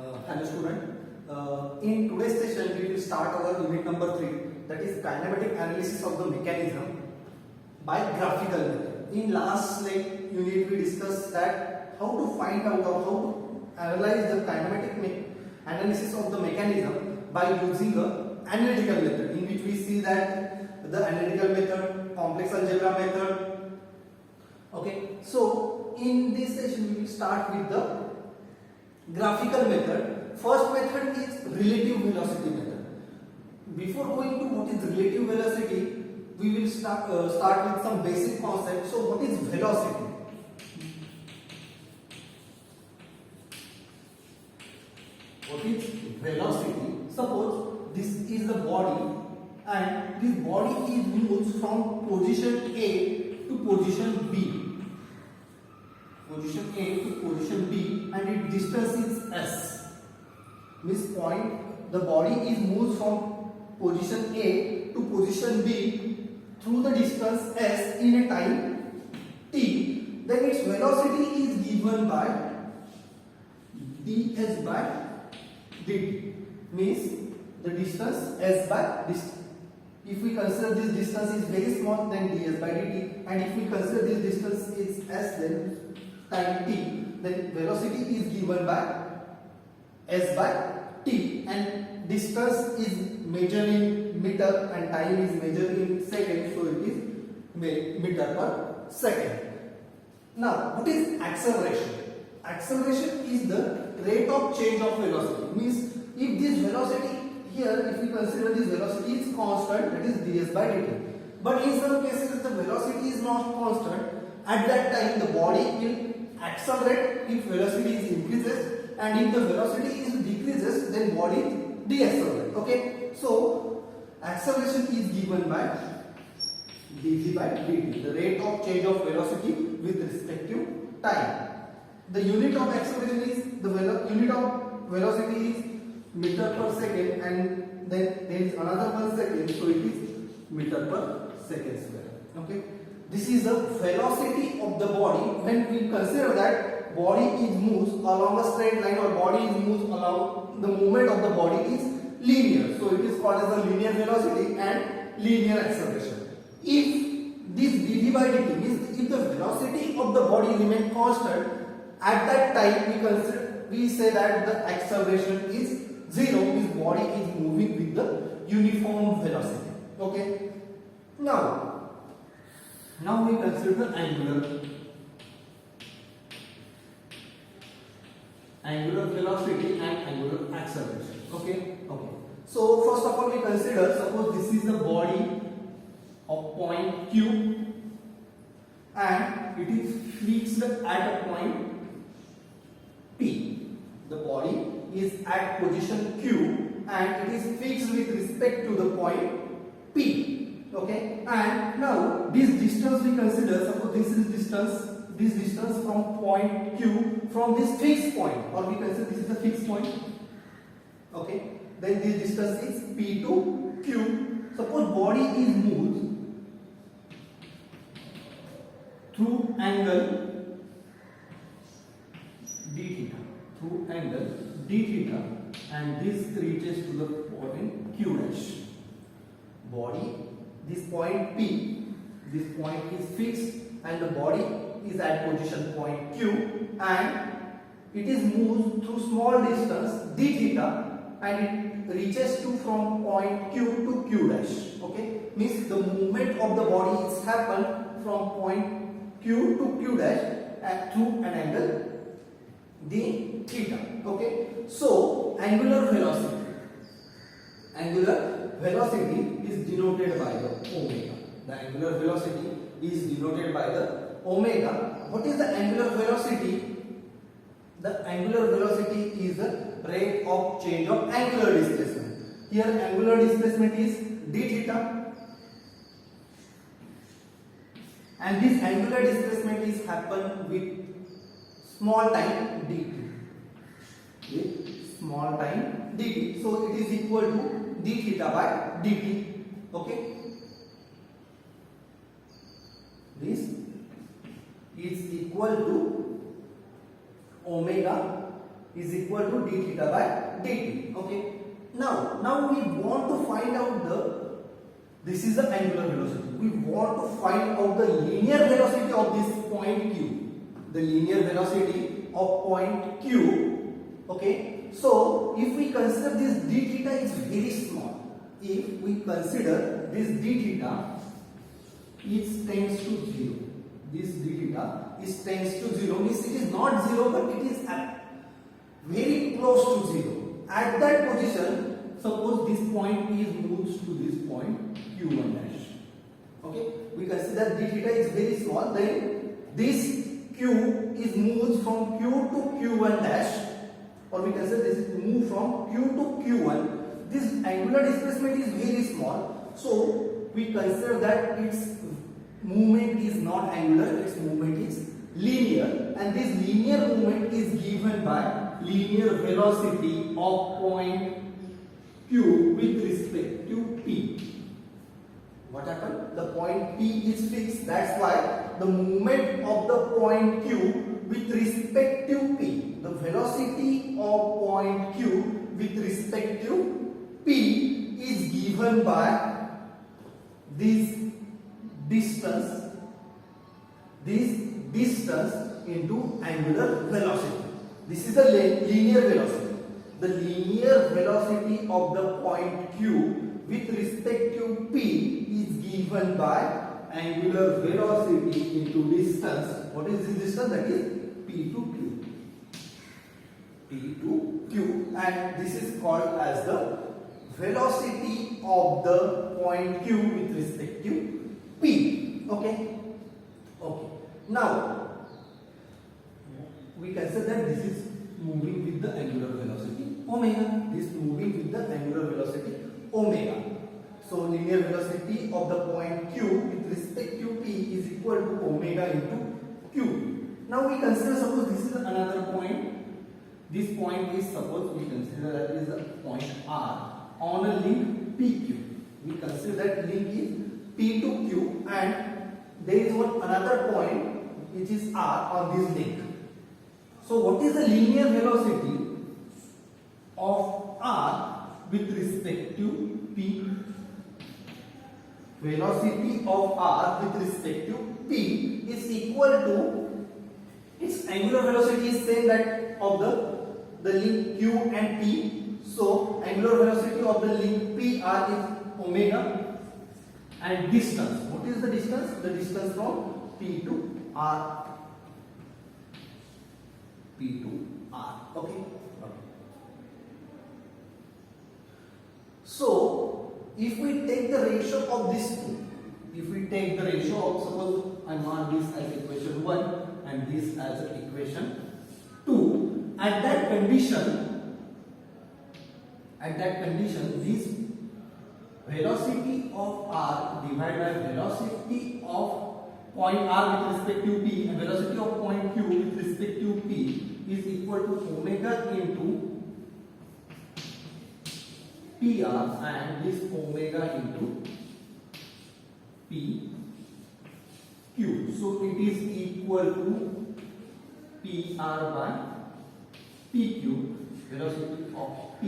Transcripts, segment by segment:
Hello student. In today's session we will start our unit number 3, that is kinematic analysis of the mechanism by graphical method. In last unit we discussed that how to find out or how to analyze the kinematic analysis of the mechanism by using the analytical method, in which we see that the analytical method, complex algebra method. Okay, so in this session we will start with the graphical method. First method is relative velocity method. Before going to what is relative velocity, we will start with some basic concepts. So what is velocity? What is velocity? Suppose this is the body and this body is moves from position A to position B. Position A to position B, and its distance is S. This point, the body is moved from position A to position B through the distance S in a time t. Then its velocity is given by ds by dt, means the distance S by distance. If we consider this distance is very small, then ds by dt, and if we consider this distance is S, then time t, then velocity is given by S by t, and distance is measured in meter and time is measured in seconds, so it is meter per second. Now, what is acceleration? Acceleration is the rate of change of velocity. Means if this velocity here, if we consider this velocity is constant, that is ds by dt. But in some cases the velocity is not constant. At that time the body will accelerate if velocity is increases, and if the velocity is decreases, then body deaccelerate. Okay, so acceleration is given by dv by dt, the rate of change of velocity with respect to time. The unit of acceleration is unit of velocity is meter per second, and then there is another 1 second, so it is meter per second square. Okay, this is the velocity of the body when we consider that body is moves along a straight line, or body is moves along, the movement of the body is linear, so it is called as a linear velocity and linear acceleration. If this dv by dt means if the velocity of the body remains constant, at that time we say that the acceleration is 0, means body is moving with the uniform velocity. Okay, now we consider the angular velocity and angular acceleration. Okay. So first of all we consider, suppose this is the body of point Q and it is fixed at a point P. The body is at position Q and it is fixed with respect to the point P. Okay, and now this distance we consider, suppose this distance from point Q from this fixed point, or we consider this is a fixed point. Okay, then this distance is P to Q. Suppose body is moved through angle d theta, and this reaches to the point Q dash. Body, this point P, this point is fixed and the body is at position point Q, and it is moved through small distance d theta, and it reaches to from point Q to Q dash. Okay, means the movement of the body is happened from point Q to Q dash through an angle d theta. Okay, so angular velocity is denoted by the omega. The angular velocity is denoted by the omega. What is the angular velocity? The angular velocity is the rate of change of angular displacement. Here angular displacement is d theta, and this angular displacement is happen with small time dt. With small time dt, so it is equal to d theta by dt. Okay, this is equal to omega is equal to d theta by dt. Okay. Now we want to find out this is the angular velocity. We want to find out the linear velocity of this point Q. The linear velocity of point Q. Okay. So if we consider this d theta is very small. If we consider this d theta it tends to 0. This d theta is tends to 0, means it is not 0 but it is very close to 0. At that position, suppose this point is moves to this point q1 dash. Okay, we consider d theta is very small, then this q is moves from q to q1 dash, or we consider this move from q to q1. This angular displacement is very small, so we consider that its movement is not angular, its movement is linear, and this linear movement is given by linear velocity of point Q with respect to P. What happened? The point P is fixed, that's why the movement of the point Q with respect to P, the velocity of point Q with respect to P is given by this distance into angular velocity. This is the linear velocity. The linear velocity of the point Q with respect to P is given by angular velocity into distance. What is this distance? That is P to Q. P to Q, and this is called as the velocity of the point Q with respect to P. Okay. Okay. Now we consider that this is moving with the angular velocity omega. This moving with the angular velocity omega. So linear velocity of the point Q with respect to P is equal to omega into Q. Now we consider, suppose this is another point. This point is, suppose we consider that is the point R on a link PQ. We consider that link is P to Q, and there is another point which is R on this link. So what is the linear velocity of R with respect to P? Velocity of R with respect to P is equal to its angular velocity is same that of the link Q and P. So angular velocity of the link PR is omega, and distance. What is the distance? The distance from P to R. P to R. Okay. So if we take the ratio of these two, if we take the ratio of, suppose I mark this as equation 1 and this as equation 2, at that condition this velocity of R divided by velocity of point R with respect to P and velocity of point Q with respect to P is equal to omega into PR, and this omega into PQ. So it is equal to PR by PQ, velocity of P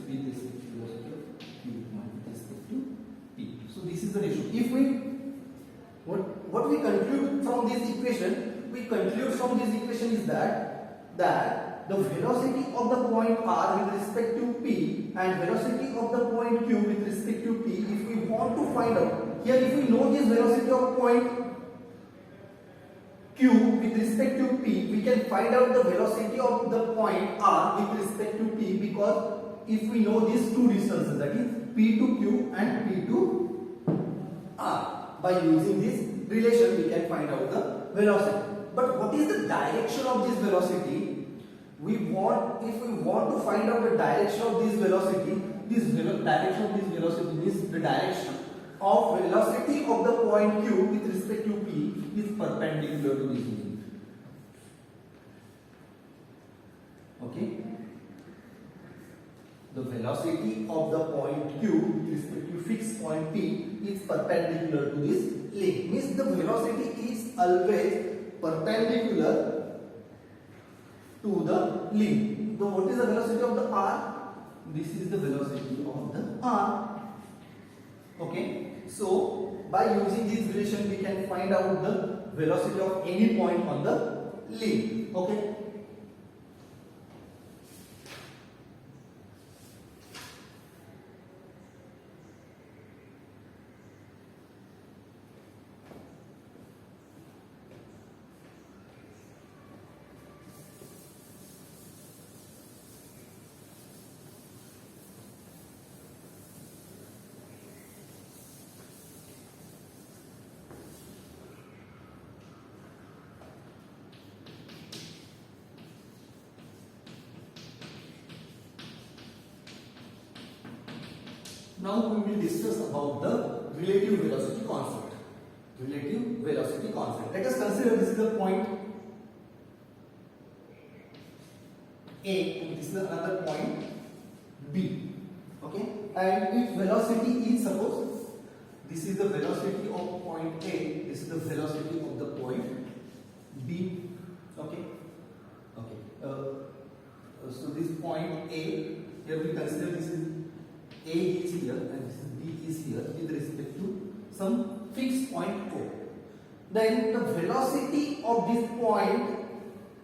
with respect to velocity of Q with respect to P. So this is the ratio. If we what we conclude from this equation, is that the velocity of the point R with respect to P and velocity of the point Q with respect to P, if we want to find out, here if we know this velocity of point Q with respect to P, we can find out the velocity of the point R with respect to P, because if we know these two distances, that is P to Q and P to R, by using this relation we can find out the velocity. But what is the direction of this velocity? If we want to find out the direction of this velocity, direction of this velocity means the direction of velocity of the point Q with respect to P is perpendicular to this link. Okay? The velocity of the point Q with respect to fixed point P is perpendicular to this link. Means the velocity is always perpendicular to the link. what is the velocity of the r? This is the velocity of the r. Okay, so by using this relation we can find out the velocity of any point on the limb. Okay. Now we will discuss about the relative velocity concept. Relative velocity concept. Let us consider this is the point A and this is another point B. Okay, and its velocity is, suppose this is the velocity of point A, this is the velocity of the point B. Okay, so this point A, here we consider this is A is here and this is B is here with respect to some fixed point O. Then the velocity of this point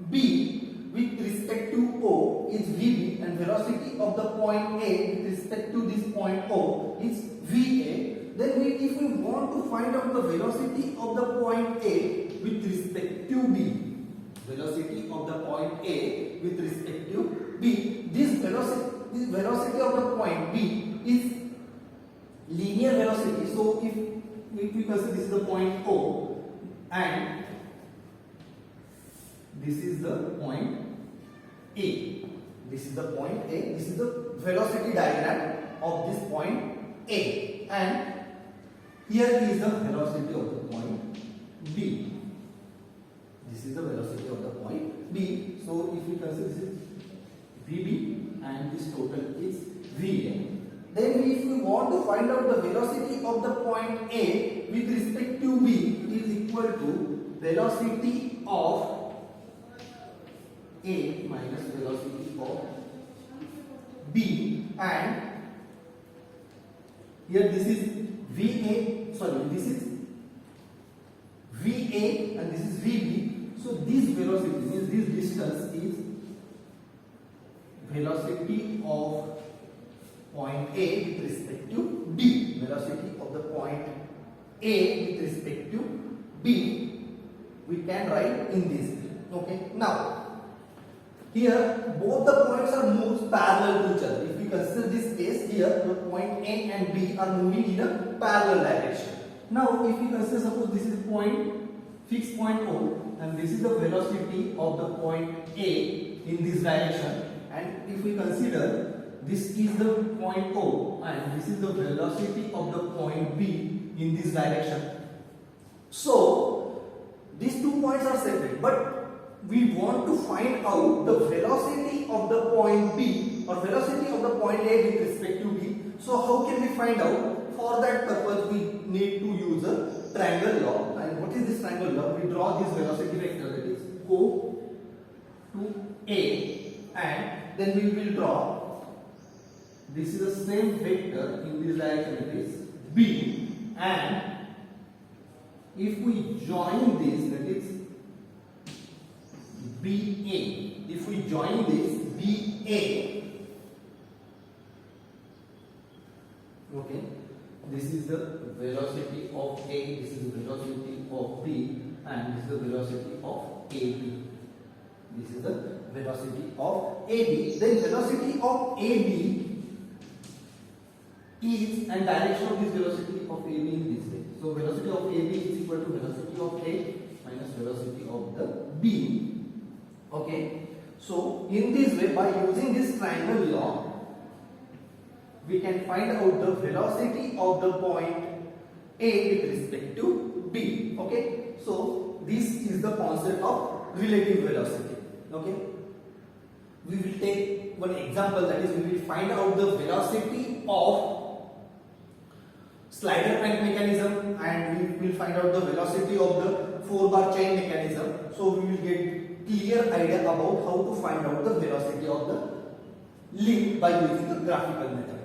B with respect to O is Vb and velocity of the point A with respect to this point O is Va. Then if we want to find out the velocity of the point A with respect to B, velocity of the point A with respect to B, this velocity of the point B is linear velocity. So if we consider this is the point O and this is the point A, this is the point A, this is the velocity diagram of this point A, and here is the velocity of the point B. This is the velocity of the point B. So if we consider this is Vb and this total is Va. Then if we want to find out the velocity of the point A with respect to B, it is equal to velocity of A minus velocity of B, and here this is this is Va and this is Vb. So this velocity means this distance is velocity of point A with respect to B. Velocity of the point A with respect to B we can write in this way. Okay. Now here both the points are moved parallel to each other. If we consider this case, here the point A and B are moving in a parallel direction. Now if we consider, suppose this is fixed point O and this is the velocity of the point A in this direction, and if we consider this is the point O and this is the velocity of the point B in this direction. So these 2 points are separate, but we want to find out the velocity of the point B or velocity of the point A with respect to B. So how can we find out? For that purpose we need to use a triangle law. And what is this triangle law? We draw this velocity vector, that is O to A, and then we will draw this is the same vector in this direction, it is B, and if we join this, that is BA, if we join this BA, okay, this is the velocity of A, this is the velocity of B, and this is the velocity of AB. This is the velocity of AB. Then velocity of AB is, and direction of this velocity of AB in this way. So velocity of AB is equal to velocity of A minus velocity of the B. Okay. So in this way, by using this triangle law, we can find out the velocity of the point A with respect to B. Okay. So this is the concept of relative velocity. Okay. We will take one example, that is we will find out the velocity of slider crank mechanism and we will find out the velocity of the 4-bar chain mechanism. So we will get clear idea about how to find out the velocity of the link by using the graphical method.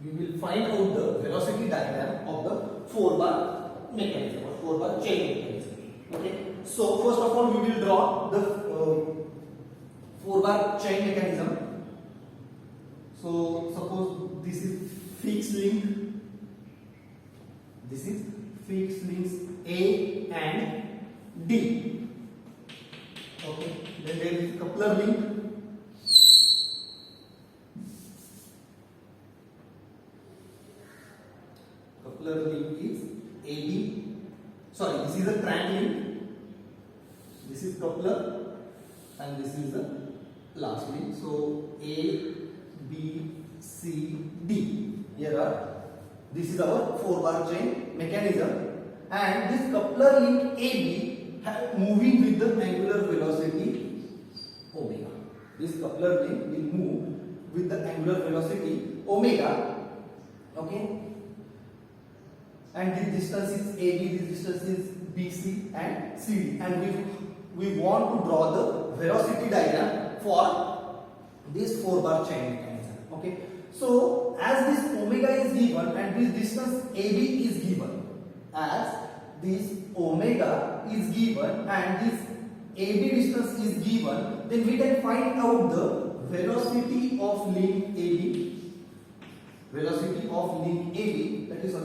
We will find out the velocity diagram of the 4-bar mechanism or 4-bar chain mechanism. Okay. So first of all, we will draw the 4-bar chain mechanism. So suppose this is fixed link. This is fixed links A and D. Okay. Then there is coupler link. Coupler link is AB. Sorry, this is a crank link. This is coupler, and this is the last link. So A, B, C, D. Here are. This is our 4-bar chain mechanism, and this coupler link AB moving with the angular velocity omega. This coupler link will move with the angular velocity omega. Okay. And this distance is AB, this distance is BC and CD, and we want to draw the velocity diagram for this 4-bar chain mechanism. Okay. So as this omega is given and this distance AB is given, as this omega is given and this AB distance is given, then we can find out the velocity of link AB. Velocity of link AB, that is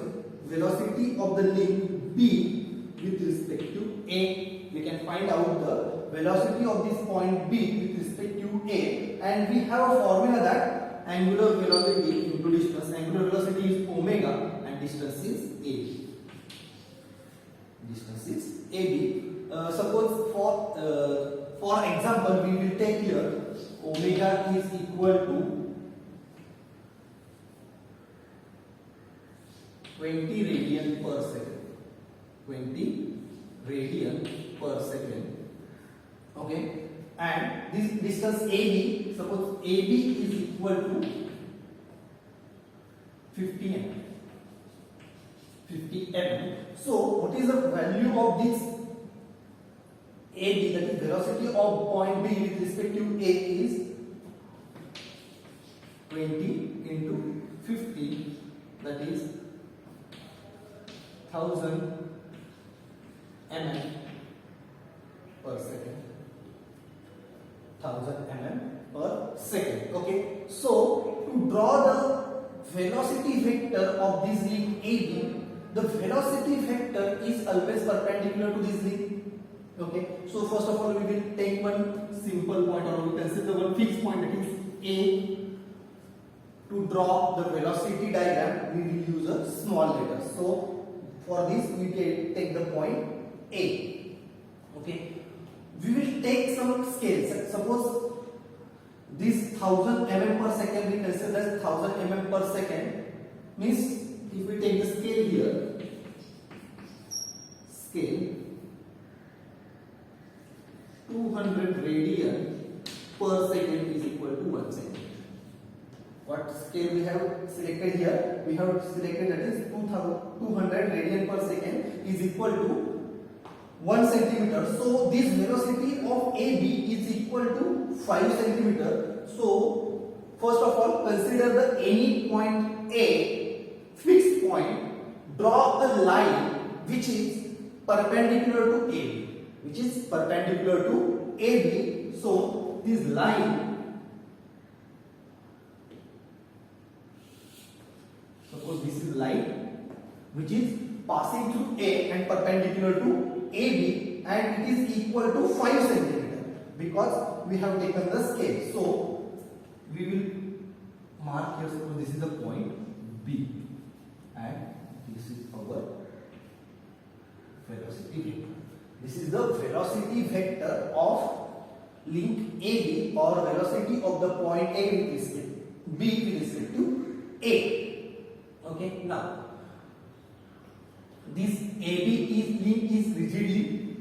velocity of the link B with respect to A. We can find out the velocity of this point B with respect to A, and we have a formula that angular velocity into distance. Angular velocity is omega and distance is AB. Distance is AB. Suppose for example, we will take here omega is equal to 20 radian per second. 20 radian per second. Okay. And this distance AB, suppose AB is equal to 50 mm. 50 mm. So what is the value of this AB, that is velocity of point B with respect to A, is 20 into 50, that is 1000 mm per second. 1000 mm per second. Okay. So to draw the velocity vector of this link AB, the velocity vector is always perpendicular to this link. Okay. So first of all, we will take one simple point, or we consider one fixed point, that is A. To draw the velocity diagram, we will use a small letter. So for this, we take the point A. Okay. We will take some scales. Suppose this 1000 mm per second, we consider as 1000 mm per second. Means if we take the scale here, scale 200 radian per second is equal to 1 centimeter. What scale we have selected here? We have selected that is 200 radian per second is equal to 1 centimeter. So this velocity of AB is equal to 5 centimeter. So first of all, consider the any point A, fixed point. Draw a line which is perpendicular to AB. Which is perpendicular to AB. So this line, suppose this is line which is passing through A and perpendicular to AB, and it is equal to 5 centimeter because we have taken the scale. So we will mark here, suppose this is the point B and this is our velocity vector. This is the velocity vector of link AB or velocity of the point A with respect B with respect to A. Okay, now this AB link is rigidly,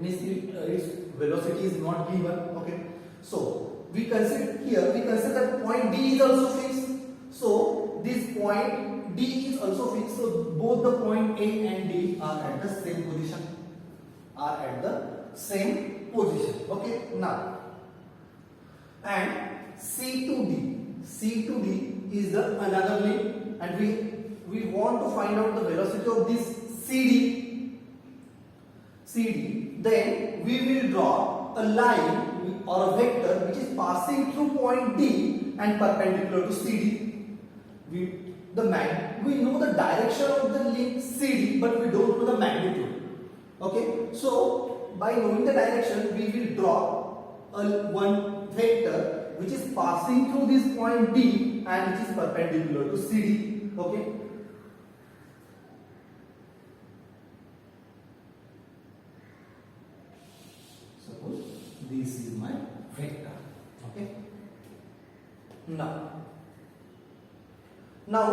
means its velocity is not given. Okay, so we consider that point D is also fixed. So this point D is also fixed. So both the point A and D are at the same position. Okay, now and C to D is the another link, and we want to find out the velocity of this CD. Then we will draw a line or a vector which is passing through point D and perpendicular to CD. We know the direction of the link CD, but we don't know the magnitude. Okay, so by knowing the direction, we will draw one vector which is passing through this point D and which is perpendicular to CD. Okay. Suppose this is my vector. Okay. Now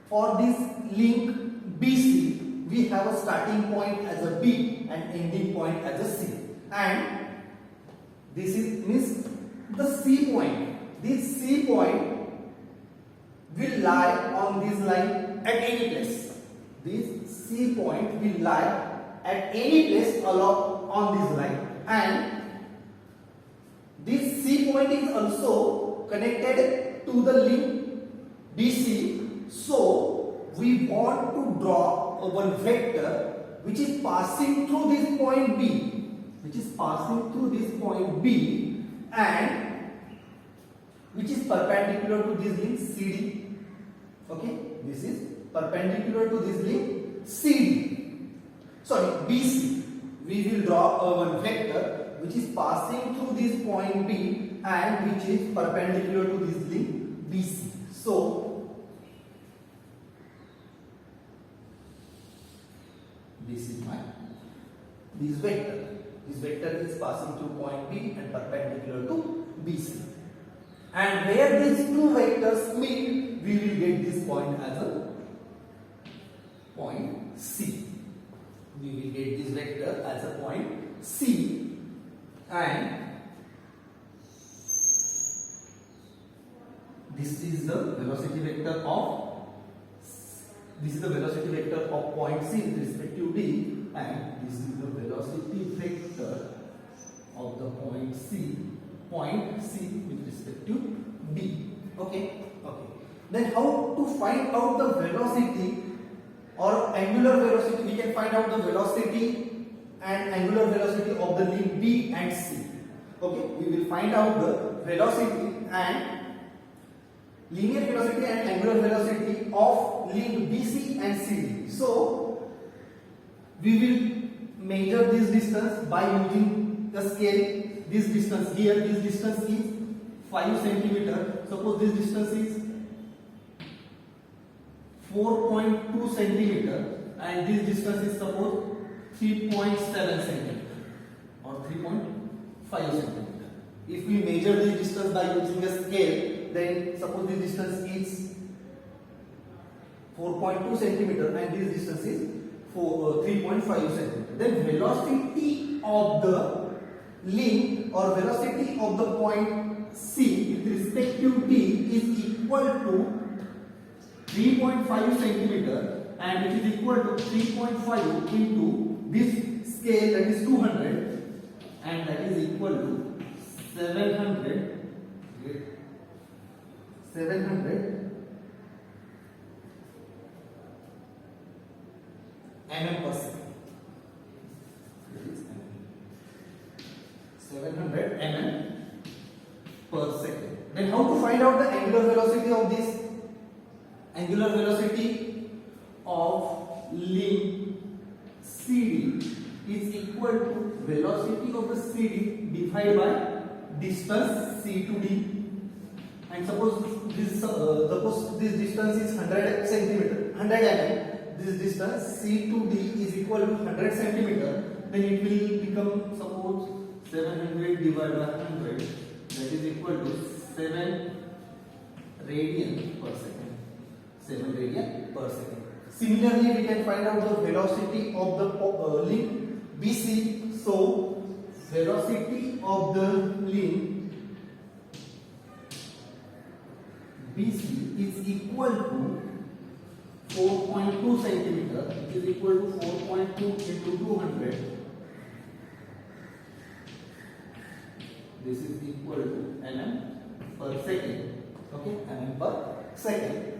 for this link BC, we have a starting point as a B and ending point as a C, and this means the C point. This C point will lie on this line at any place. This C point will lie at any place along on this line, and this C point is also connected to the link BC. So we want to draw one vector which is passing through this point B, and which is perpendicular to this link CD. Okay, this is perpendicular to this link BC. We will draw one vector which is passing through this point B and which is perpendicular to this link BC. So this is this vector. This vector is passing through point B and perpendicular to BC. And where these two vectors meet, we will get this point as a point C. We will get this vector as a point C, and this is the velocity vector of point C with respect to D, and this is the velocity vector of the point C with respect to D. Okay. Then how to find out the velocity or angular velocity? We can find out the velocity and angular velocity of the link B and C. Okay, we will find out the velocity and linear velocity and angular velocity of link BC and CD. So we will measure this distance by using the scale. This distance here, this distance is 5 centimeter. Suppose this distance is 4.2 centimeter and this distance is suppose 3.7 centimeter or 3.5 centimeter. If we measure this distance by using a scale, then suppose this distance is 4.2 centimeter and this distance is 3.5 centimeter. Then velocity of the link or velocity of the point C with respect to D is equal to 3.5 centimeter, and which is equal to 3.5 into this scale, that is 200, and that is equal to 700 mm per second. 700 mm per second. Then how to find out the angular velocity of this? Angular velocity of link CD is equal to velocity of the CD divided by distance C to D, and suppose this distance is 100 centimeter, 100 mm. This distance C to D is equal to 100 centimeter. Then it will become, suppose 700 divided by 100, that is equal to 7 radian per second. 7 radian per second. Similarly, we can find out the velocity of the link BC. So, velocity of the link BC is equal to 4.2 centimeter, which is equal to 4.2 into 200. This is equal to mm per second. Okay, mm per second.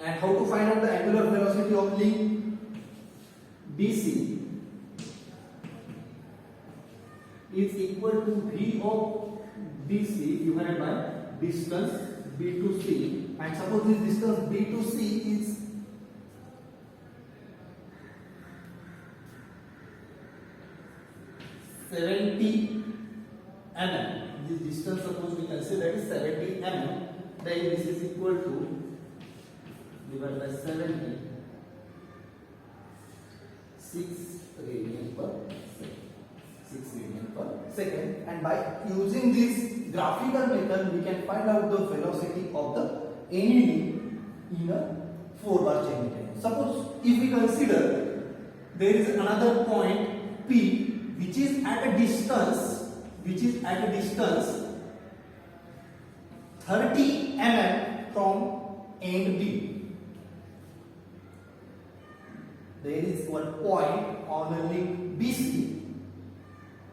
And how to find out the angular velocity of link BC is equal to V of BC divided by distance B to C. And suppose this distance B to C is 70 mm. This distance, suppose we consider that is 70 mm, then this is equal to divided by 70, 6 radian per second. 6 radian per second. And by using this graphical method, we can find out the velocity of the any link in a 4-bar chain mechanism. Suppose if we consider there is another point P which is at a distance 30 mm from end B. There is one point on the link BC,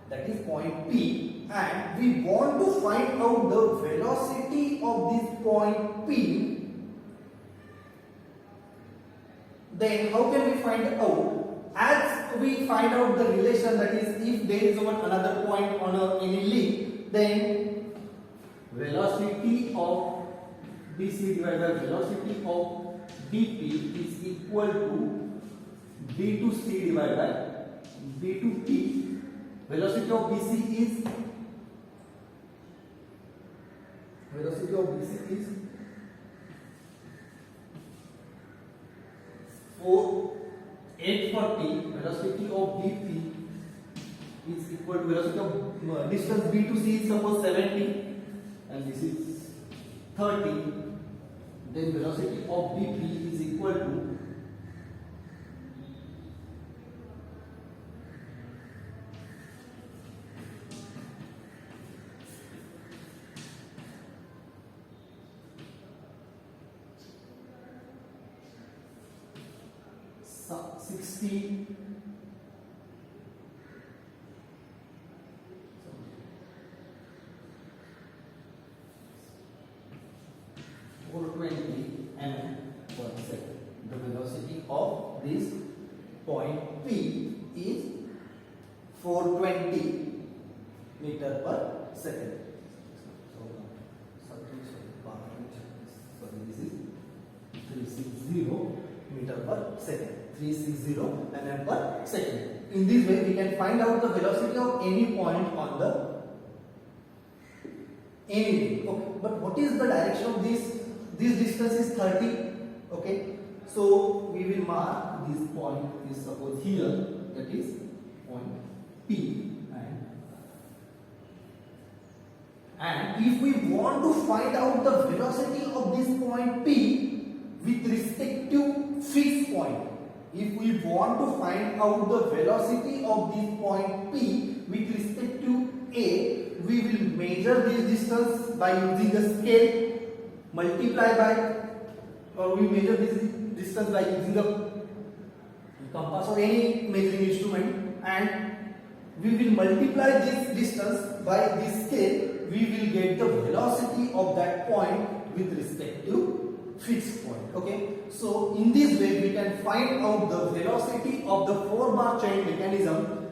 that is point P, and we want to find out the velocity of this point P. Then how can we find out? As we find out the relation, that is if there is one another point on any link, then velocity of BC divided by velocity of BP is equal to B to C divided by B to P. Velocity of BC is 840. Velocity of BP is equal to velocity of distance B to C is suppose 70 and this is 30. Then velocity of BP is equal to 60 420 mm per second. The velocity of this point P is 420 meter per second. This is 360 meter per second. 360 mm per second. In this way, we can find out the velocity of any point on the any link. Okay, but what is the direction of this? This distance is 30. Okay, so we will mark this point is suppose here, that is point P, and if we want to find out the velocity of this point P with respect to fixed point, if we want to find out the velocity of this point P with respect to A, we will measure this distance by using a scale, multiply by, or we measure this distance by using a compass or any measuring instrument, and we will multiply this distance by this scale. We will get the velocity of that point with respect to fixed point. Okay, so in this way we can find out the velocity of the 4-bar chain mechanism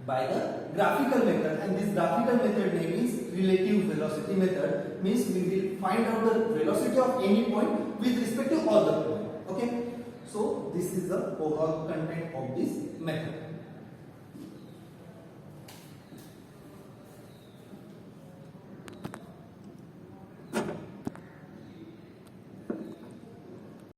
by the graphical method, and this graphical method name is relative velocity method. Means we will find out the velocity of any point with respect to all the points. Okay, so this is the overall content of this method.